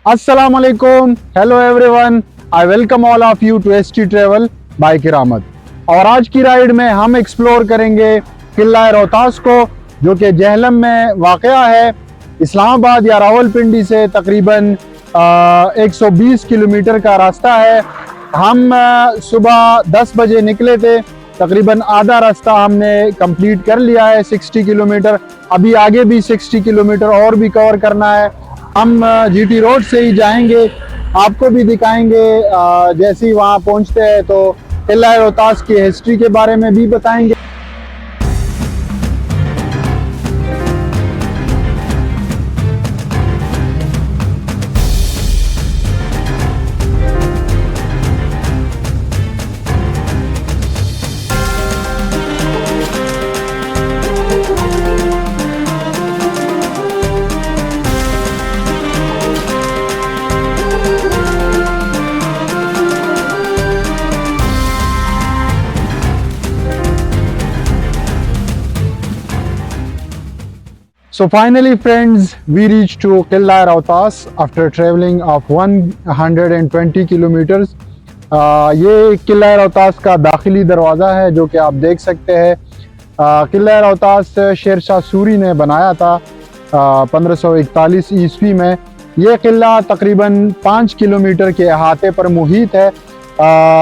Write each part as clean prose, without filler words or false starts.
अस्सलाम वालेकुम, hello everyone, I welcome all of you to ST travel by Kiramat. और आज की राइड में हम एक्सप्लोर करेंगे किला रोहतास को, जो कि जेहलम में वाक़या है। इस्लामाबाद या रावलपिंडी से तकरीबन 120 किलोमीटर का रास्ता है। हम सुबह 10 बजे निकले थे, तकरीबन आधा रास्ता हमने कंप्लीट कर लिया है, 60 किलोमीटर। अभी आगे भी 60 किलोमीटर और भी कवर करना है। हम जीटी रोड से ही जाएंगे, आपको भी दिखाएंगे। जैसे ही वहाँ पहुँचते हैं तो किला रोहतास की हिस्ट्री के बारे में भी बताएंगे। So finally friends, we reached to Qilla Rohtas after traveling of 120 kilometers. ये किला रोहतास का दाखिली दरवाज़ा है, जो कि आप देख सकते हैं। किला रोहतास शेरशाह सूरी ने बनाया था 1541 ईस्वी में। ये किला तकरीबन 5 किलोमीटर के अहाते पर मुहित है।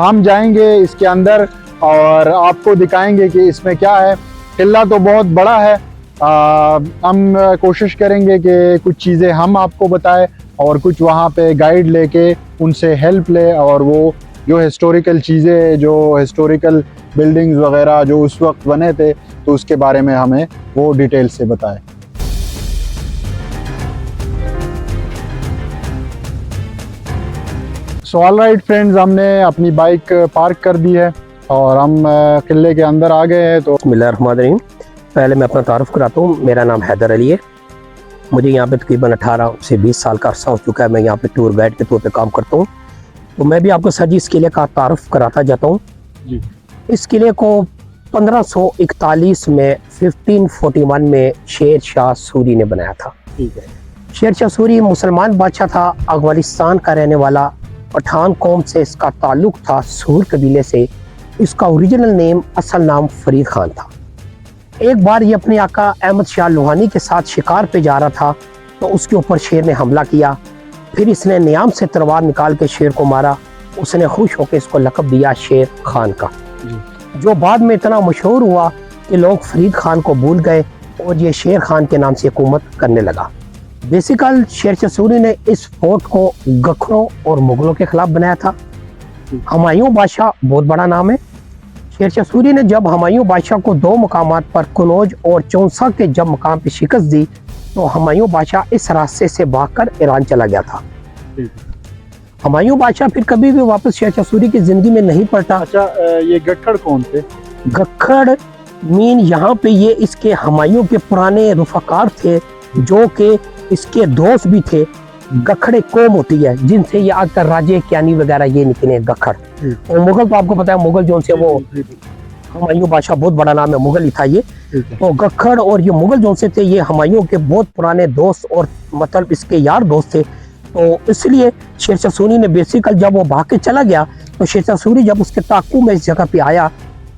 हम जाएंगे इसके अंदर और आपको दिखाएंगे कि इसमें क्या है। किला तो बहुत बड़ा है। हम कोशिश करेंगे कि कुछ चीज़ें हम आपको बताएं और कुछ वहाँ पे गाइड लेके उनसे हेल्प ले, और वो जो हिस्टोरिकल चीज़ें, जो हिस्टोरिकल बिल्डिंग्स वगैरह जो उस वक्त बने थे, तो उसके बारे में हमें वो डिटेल से बताएं। सो ऑल राइट फ्रेंड्स, हमने अपनी बाइक पार्क कर दी है और हम किले के अंदर आ गए हैं। तो बिस्मिल्लाहिर्रहमानिर्रहीम। पहले मैं अपना तारुफ कराता हूँ। मेरा नाम हैदर अली है। मुझे यहाँ पे तकरीबन 18 से 20 साल का अर्सा हो चुका है। मैं यहाँ पे टूर गाइड के तौर पे काम करता हूँ। तो मैं भी आपको सजी इस किले का तारुफ कराता जाता हूँ। इस किले को 1541 में 1541 में शेर शाह सूरी ने बनाया था। ठीक है। शेर शाह सूरी मुसलमान बादशाह था, अफगानिस्तान का रहने वाला। पठान कौम से इसका ताल्लुक था, सूर कबीले से। इसका ओरिजिनल नेम, असल नाम फरीद खान था। एक बार ये अपने आका अहमद शाह लोहानी के साथ शिकार पे जा रहा था, तो उसके ऊपर शेर ने हमला किया। फिर इसने नियाम से तलवार निकाल के शेर को मारा। उसने खुश होकर इसको लक़ब दिया शेर खान का, जो बाद में इतना मशहूर हुआ कि लोग फरीद खान को भूल गए और ये शेर खान के नाम से हुकूमत करने लगा। बेसिकल शेर शाह सूरी ने इस फोर्ट को गखरों और मुगलों के खिलाफ बनाया था। हुमायूं बादशाह बहुत बड़ा नाम है। शेर शाह सूरी ने जब हुमायूं बादशाह को 2 मकामात पर कनौज और चौसा के जब मकाम पे शिकस्त दी, तो हुमायूं बादशाह इस रास्ते से भागकर ईरान चला गया था। हुमायूं बादशाह फिर कभी भी वापस शेर शाह सूरी की जिंदगी में नहीं पलटा। अच्छा, ये गट्खड़ कौन थे? गट्खड़ मीन यहाँ पे ये इसके हुमायूं के पुराने रुफाकार थे, जो कि इसके दोस्त भी थे। गखड़े कौम होती है जिनसे ये आकर राजे क्यानी वगैरह ये निकले गखड़। और मुगल तो आपको पता है, मुगल जो से वो हुमायूं बादशाह बहुत बड़ा नाम है, मुगल ही था ये। तो गखड़ और ये मुगल जो से थे, ये हुमायूं के बहुत पुराने दोस्त और मतलब इसके यार दोस्त थे। तो इसलिए शेर शाह सूरी ने बेसिकल जब वो भाग के चला गया, तो शेर शाह सूरी जब उसके ताकू में इस जगह पे आया,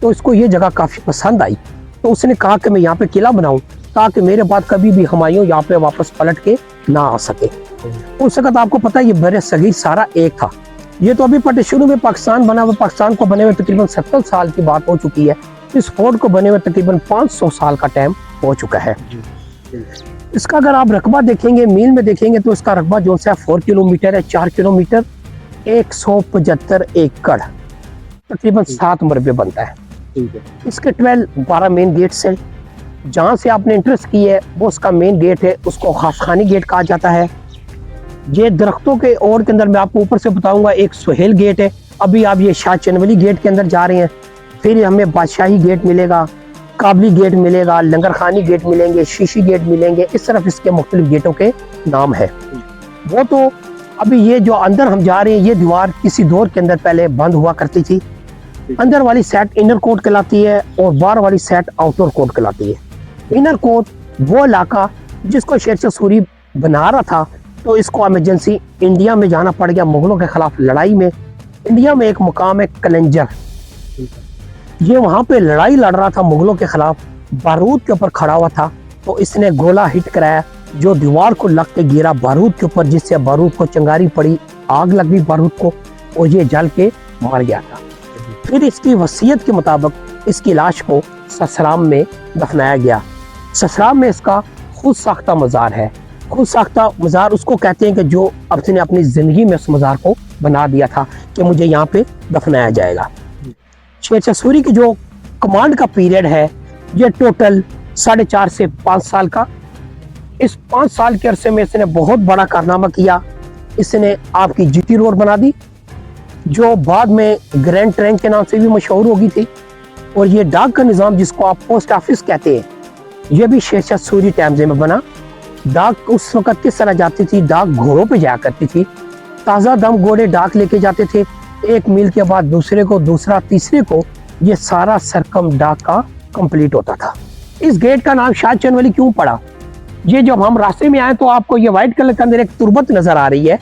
तो इसको ये जगह काफी पसंद आई। तो उसने कहा कि मैं यहाँ पे किला बनाऊं, ताकि मेरे बाद कभी भी हुमायूं यहाँ पे वापस पलट के ना आ सके। उस वक्त आपको पता है ये बड़े सगीर सारा एक था। ये तो अभी शुरू में पाकिस्तान बना हुआ, पाकिस्तान को बने हुए तकरीबन 70 साल की बात हो चुकी है। इस फोर्ट को बने हुए तकरीबन 500 साल का टाइम हो चुका है। इसका अगर आप रकबा देखेंगे, मील में देखेंगे, तो इसका रकबा जो है 4 किलोमीटर है। 4 किलोमीटर 175 एकड़, तकरीबन 7 मरबे बनता है। इसके 12 मेन गेट्स हैं। जहाँ से आपने इंटरेस्ट की है वो उसका मेन गेट है, उसको खासखानी गेट कहा जाता है। ये दरख्तों के और के अंदर मैं आपको ऊपर से बताऊंगा, एक सुहेल गेट है। अभी आप ये शाह चनवली गेट के अंदर जा रहे हैं। फिर हमें बादशाही गेट मिलेगा, काबली गेट मिलेगा, लंगर खानी गेट मिलेंगे, शीशी गेट मिलेंगे। इस तरफ इसके मुख्तलिफ गेटों के नाम है। वो तो अभी ये जो अंदर हम जा रहे हैं, ये दीवार किसी दौर के अंदर पहले बंद हुआ करती थी। अंदर वाली सेट इनर कोर्ट कहलाती है और बाहर वाली सेट आउटर कोर्ट कहलाती है। इनर कोर्ट वो इलाका जिसको शेर शाह सूरी बना रहा था, तो इसको इमरजेंसी इंडिया में जाना पड़ गया मुगलों के खिलाफ लड़ाई में। इंडिया में एक मुकाम है कलंजर, ये वहां पे लड़ाई लड़ रहा था मुगलों के खिलाफ, बारूद के ऊपर खड़ा हुआ था, तो इसने गोला हिट कराया जो दीवार को लग के गिरा बारूद के ऊपर, जिससे बारूद को चिंगारी पड़ी, आग लग गई बारूद को और ये जल के मर गया था। फिर इसकी वसीयत के मुताबिक इसकी लाश को ससराम में दफनाया गया। ससराम में इसका खुद साख्ता मज़ार है। खुद साख्ता मज़ार उसको कहते हैं कि जो उसने अपनी ज़िंदगी में उस मज़ार को बना दिया था कि मुझे यहाँ पे दफनाया जाएगा। शेरशाह सूरी की जो कमांड का पीरियड है ये टोटल 4.5 से 5 साल का। इस 5 साल के अरसे में इसने बहुत बड़ा कारनामा किया। इसने आपकी जीटी रोड बना दी जो बाद में ग्रैंड ट्रैंक के नाम से भी मशहूर होगी थी, और ये डाक का निज़ाम जिसको आप पोस्ट ऑफिस कहते हैं ये भी शेरशाह सूरी टाइम्स में बना। डाक उस वक्त किस तरह जाती थी, डाक घोड़ों पे जाया करती थी, ताज़ा दम घोड़े डाक लेके जाते थे, एक मील के बाद दूसरे को, दूसरा तीसरे को, ये सारा सरकम डाक का कंप्लीट होता था। इस गेट का नाम शाह चंद क्यों पड़ा? ये जब हम रास्ते में आए तो आपको ये व्हाइट कलर के अंदर एक तुरबत नजर आ रही है,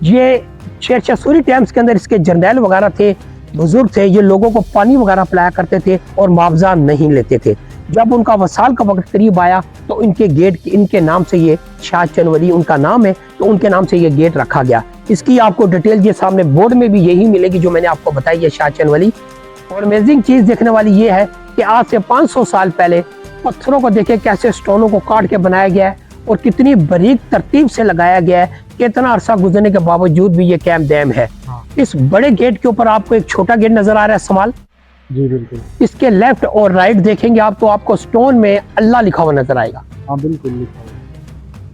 ये शेरशाह सूरी टाइम्स के अंदर इसके जर्नैल वगैरह थे, बुजुर्ग थे, ये लोगों को पानी वगैरह पिलाया करते थे और मुआवजा नहीं लेते थे। जब उनका वसाल का वक्त करीब आया तो इनके गेट, इनके नाम से ये शाह चंद उनका नाम है, तो उनके नाम से ये गेट रखा गया। इसकी आपको डिटेल ये सामने बोर्ड में भी यही मिलेगी जो मैंने आपको बताई है, शाह चंद। और अमेजिंग चीज देखने वाली ये है कि आज से 500 साल पहले पत्थरों को देखे कैसे स्टोनों को काट के बनाया गया है और कितनी बारीक तरतीब से लगाया गया है। कितना अरसा गुजरने के बावजूद भी ये कैम डैम है। इस बड़े गेट के ऊपर आपको एक छोटा गेट नजर आ रहा है समाल जी बिल्कुल। इसके लेफ्ट और राइट देखेंगे आप तो आपको स्टोन में अल्लाह लिखा हुआ नजर आएगा। हाँ बिल्कुल लिखा हुआ है।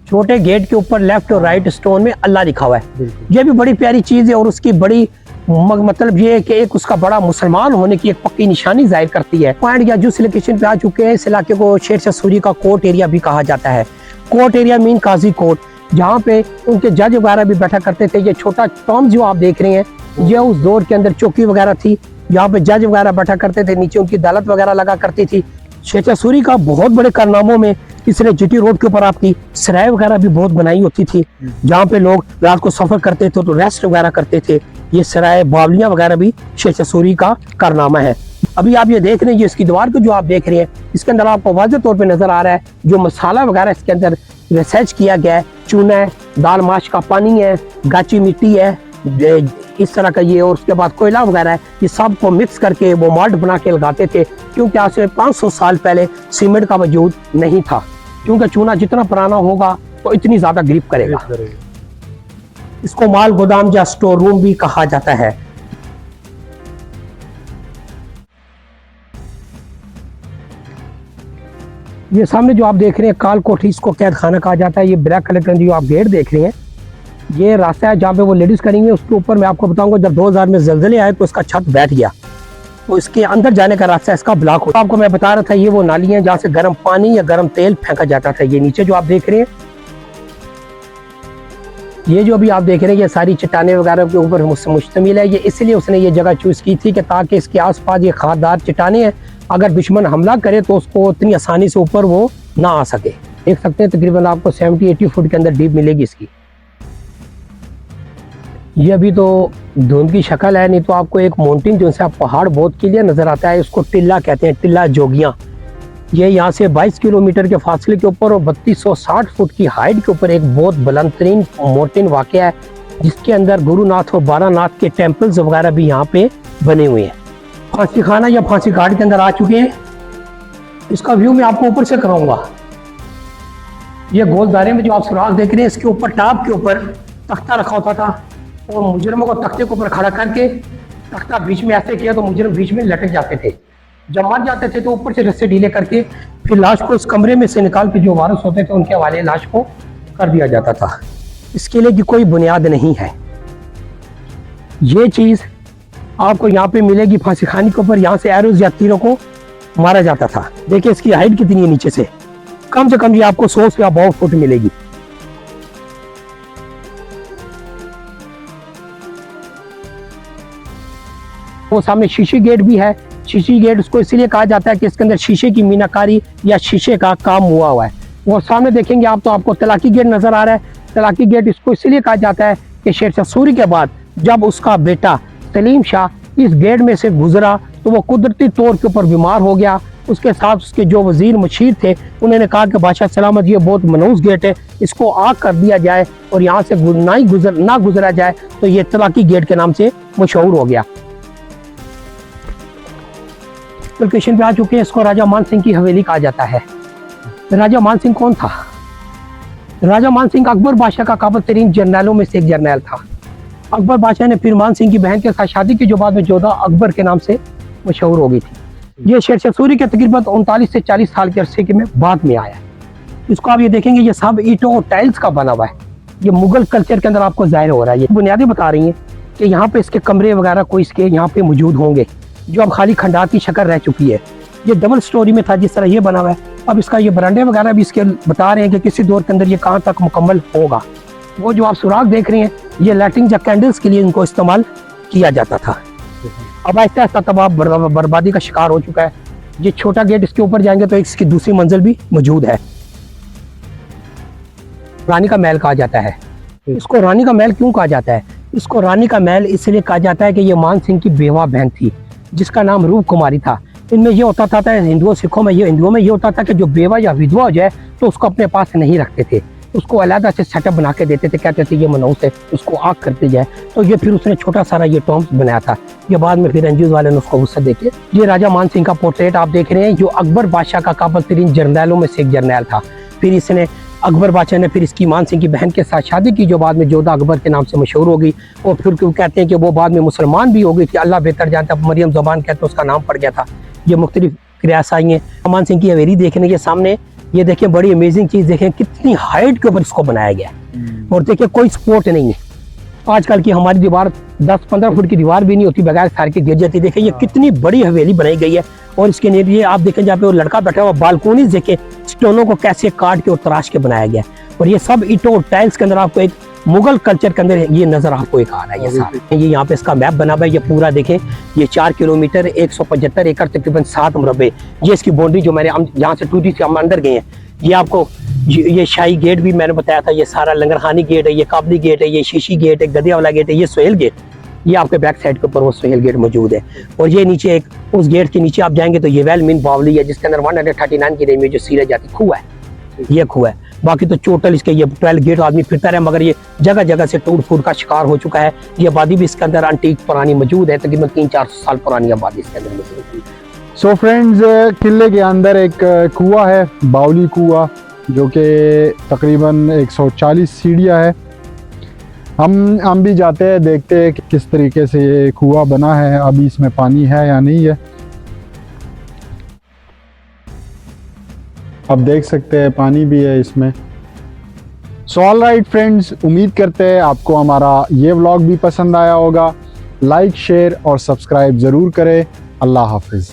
छोटे गेट के ऊपर लेफ्ट और राइट स्टोन में अल्लाह लिखा हुआ है। ये भी बड़ी प्यारी चीज है और उसकी बड़ी मतलब ये है कि एक उसका बड़ा मुसलमान होने की एक पक्की निशानी जाहिर करती है। पॉइंट या जिस लोकेशन पे आ चुके हैं इस इलाके को शेरशाह सूरी का कोर्ट एरिया भी कहा जाता है। कोर्ट एरिया मीन काजी कोर्ट, जहाँ पे उनके जज वगैरह भी बैठा करते थे। ये छोटा टॉम जो आप देख रहे हैं ये उस दौर के अंदर चौकी वगैरह थी, यहाँ पे जज वगैरह बैठा करते थे, नीचे उनकी अदालत वगैरह लगा करती थी। शेरशाह सूरी का बहुत बड़े कारनामों में इसने जीटी रोड के ऊपर आपकी सराय वगैरह भी बहुत बनाई होती थी, जहाँ पे लोग रात को सफर करते थे तो रेस्ट वगैरह करते थे। ये सराय बावलियां वगैरह भी शेरशाह सूरी का कारनामा है। अभी आप ये देख रहे हैं, ये इसकी दीवार को जो आप देख रहे हैं इसके अंदर आपको वाज़ेह तौर पे नजर आ रहा है जो मसाला वगैरह इसके अंदर रिसर्च किया गया है। चूना है, दाल माश का पानी है, गाची मिट्टी है, इस तरह का ये, और उसके बाद कोयला वगैरह है। ये सब को मिक्स करके वो मॉल्ट बना के लगाते थे, क्योंकि आज से 500 साल पहले सीमेंट का वजूद नहीं था। क्योंकि चूना जितना पुराना होगा तो इतनी ज्यादा ग्रिप करेगा। इसको माल गोदाम या स्टोर रूम भी कहा जाता है। ये सामने जो आप देख रहे हैं काल कोठी, इसको कैद खाना कहा जाता है। ये ब्लैक कलर का जो आप गेट देख रहे हैं ये रास्ता है जहाँ पे वो लेडीज करेंगे। उसके ऊपर मैं आपको बताऊंगा जब 2000 में जलजले आए तो इसका छत बैठ गया, तो इसके अंदर जाने का रास्ता इसका ब्लॉक हो। आपको मैं बता रहा था ये वो नाली है जहाँ से गर्म पानी या गर्म तेल फेंका जाता था। ये नीचे जो आप देख रहे हैं, ये जो अभी आप देख रहे हैं ये सारी चट्टाने वगैरह के ऊपर मुश्तमिल है। ये इसलिए उसने ये जगह चूज की थी कि ताकि इसके आसपास ये खारदार चट्टाने हैं, अगर दुश्मन हमला करे तो उसको इतनी आसानी से ऊपर वो ना आ सके। देख सकते हैं तकरीबन आपको 70-80 फुट के अंदर डीप मिलेगी इसकी। ये अभी तो धुंध की शक्ल है, नहीं तो आपको एक माउंटेन जो से आप पहाड़ बहुत क्लियर नजर आता है, उसको टिल्ला कहते हैं, टिल्ला जोगियां। ये यहाँ से 22 किलोमीटर के फासले के ऊपर और 3260 फुट की हाइट के ऊपर एक बहुत बुलंद तरीन माउंटेन वाक़या है, जिसके अंदर गुरुनाथ और बारानाथ के टेम्पल्स वगैरह भी यहाँ पे बने हुए हैं। फांसी खाना या फांसी घाट के अंदर आ चुके हैं। इसका व्यू मैं आपको ऊपर से कराऊंगा। ये गोलदारे में जो आप सुराख देख रहे हैं इसके ऊपर टॉप के ऊपर तख्ता रखा होता था और मुजरमों को तख्ते के ऊपर खड़ा करके तख्ता बीच में ऐसे किया तो मुजरम बीच में लटक जाते थे। जब मर जाते थे तो ऊपर से रस्से ढीले करके फिर लाश को उस कमरे में से निकाल के जो वारिस होते थे उनके हवाले लाश को कर दिया जाता था। इसके लिए की कोई बुनियाद नहीं है। ये चीज आपको यहाँ पे मिलेगी फांसी खाने के ऊपर, यहाँ से एरोज या तीरों को मारा जाता था। देखिए इसकी हाइट कितनी है, नीचे से कम ये आपको 100 से 100 फुट मिलेगी। वो सामने शीशी गेट भी है। शीशी गेट उसको इसलिए कहा जाता है कि इसके अंदर शीशे की मीनाकारी या शीशे का काम हुआ है। और सामने देखेंगे आप तो आपको तलाकी गेट नजर आ रहा है। तलाकी गेट इसको इसलिए कहा जाता है कि शेरशाह सूरी के बाद जब उसका बेटा सलीम शाह इस गेट में से गुजरा तो वो कुदरती तौर के ऊपर बीमार हो गया। उसके साथ उसके जो वजीर मशीर थे उन्होंने कहा कि बादशाह सलामत ये बहुत मनहूस गेट है, इसको आग कर दिया जाए और यहाँ से ना गुजरा जाए, तो ये तलाकी गेट के नाम से मशहूर हो गया। लोकेशन पे आ चुके हैं, इसको राजा मान सिंह की हवेली कहा जाता है। राजा मान सिंह कौन था? राजा मान सिंह अकबर बादशाह का काबिल तरीन जर्नैलों में से एक जर्नैल था। अकबर बादशाह ने फिर मान सिंह की बहन के साथ शादी की जो बाद में जोधा अकबर के नाम से मशहूर हो गई थी। ये शेरशाह सूरी के तकरीबन 39 से 40 साल के अरसे के में बाद में आया। इसको आप ये देखेंगे ये सब ईंटों और टाइल्स का बना हुआ है। ये मुगल कल्चर के अंदर आपको जाहिर हो रहा है। ये बुनियादी बता रही हैं कि यहाँ पे इसके कमरे वगैरह कोई इसके यहाँ पे मौजूद होंगे, जो अब खाली खंडार की शक्ल रह चुकी है। ये डबल स्टोरी में था जिस तरह ये बना हुआ है। अब इसका ये बरांडे वगैरह भी इसके बता रहे हैं कि किसी दौर के अंदर ये कहाँ तक मुकम्मल होगा। वो जो आप सुराग देख रहे हैं ये लाइटिंग या कैंडल्स के लिए इनको इस्तेमाल किया जाता था। अब आहिस्ता आहिस्ता तबाह बर्बादी का शिकार हो चुका है। ये छोटा गेट इसके ऊपर जाएंगे तो इसकी दूसरी मंजिल भी मौजूद है। रानी का महल कहा जाता है। इसको रानी का महल क्यों कहा जाता है? इसको रानी का महल इसलिए कहा जाता है कि ये मान सिंह की बेवा बहन थी जिसका नाम रूप कुमारी था। इनमें ये होता था हिंदुओं सिखों में ये होता था कि जो बेवा या विधवा हो जाए तो उसको अपने पास नहीं रखते थे, उसको अलहदा से सेटअप बना के देते थे, कहते थे ये मनहूस है, उसको आग करते जाए। तो ये फिर उसने छोटा सारा ये टॉम्स बनाया था। ये बाद में फिर एनजीओ वाले ने उसको गुस्सा देके ये राजा मान सिंह का पोर्ट्रेट आप देख रहे हैं, जो अकबर बादशाह का काबिल तरीन जर्नैलों में से एक जर्नैल था। फिर इसने अकबर बादशाह ने फिर इसकी मान सिंह की बहन के साथ शादी की जो बाद में जोधा अकबर के नाम से मशहूर हो गई। और फिर क्यों कहते हैं कि वो बाद में मुसलमान भी हो गई थी, अल्लाह बेहतर जानता, मरियम ज़बान कहते उसका नाम पड़ गया था। ये मुख्तलिफ क्रियास आई हैं। मान सिंह की हवेली देखने के सामने ये देखें, बड़ी अमेजिंग चीज़ देखें, कितनी हाइट के ऊपर इसको बनाया गया है। और देखिए कोई सपोर्ट नहीं है। आजकल की हमारी दीवार 10-15 फुट की दीवार भी नहीं होती, बगैर सार के गिर जाती। देखिए ये कितनी बड़ी हवेली बनाई गई है। और इसके लिए आप देखें जहाँ पे वो लड़का बैठा हुआ, बालकोनी देखें, स्टोनों को कैसे काट के और तराश के बनाया गया। और ये सब ईंटों और टाइल्स के अंदर आपको एक मुगल कल्चर के अंदर ये नजर आपको एक आ रहा है। ये सारा ये यहाँ पे इसका मैप बना हुआ है। ये पूरा देखें, ये 4 किलोमीटर 175 एकड़ तकरीबन 7 मुरब्बे, ये इसकी बाउंड्री जो मैंने जहाँ से टूटी थी हम अंदर गए हैं। ये आपको ये शाही गेट भी मैंने बताया था, ये सारा लंगरखानी गेट है, ये काबली गेट है, ये शीशी गेट है, गदिया वाला गेट है, ये सोहेल गेट, ये आपके बैक साइड के ऊपर वो सोहेल गेट मौजूद है। और ये नीचे एक उस गेट के नीचे आप जाएंगे तो ये वेल मीन बावली है जिसके अंदर 139 की रेंज में जो सीरे जाती खुआ है, ये खुआ है। बाकी तो टोटल इसके ये 12 गेट आदमी फिरता रहे, मगर ये जगह जगह से टूट फूट का शिकार हो चुका है। ये आबादी भी इसके अंदर अंटीक पुरानी मौजूद है, तकरीबन 300-400 साल पुरानी आबादी इसके अंदर मौजूद है। सो फ्रेंड्स, किले के अंदर एक कुआं है, बावली कुआं, जो कि तकरीबन 140 सीढ़ियाँ है। हम भी जाते हैं, देखते हैं कि किस तरीके से ये कुआं बना है, अभी इसमें पानी है या नहीं है। आप देख सकते हैं पानी भी है इसमें। सो ऑल राइट फ्रेंड्स, उम्मीद करते हैं आपको हमारा ये व्लॉग भी पसंद आया होगा। लाइक, शेयर और सब्सक्राइब ज़रूर करें। अल्लाह हाफिज़।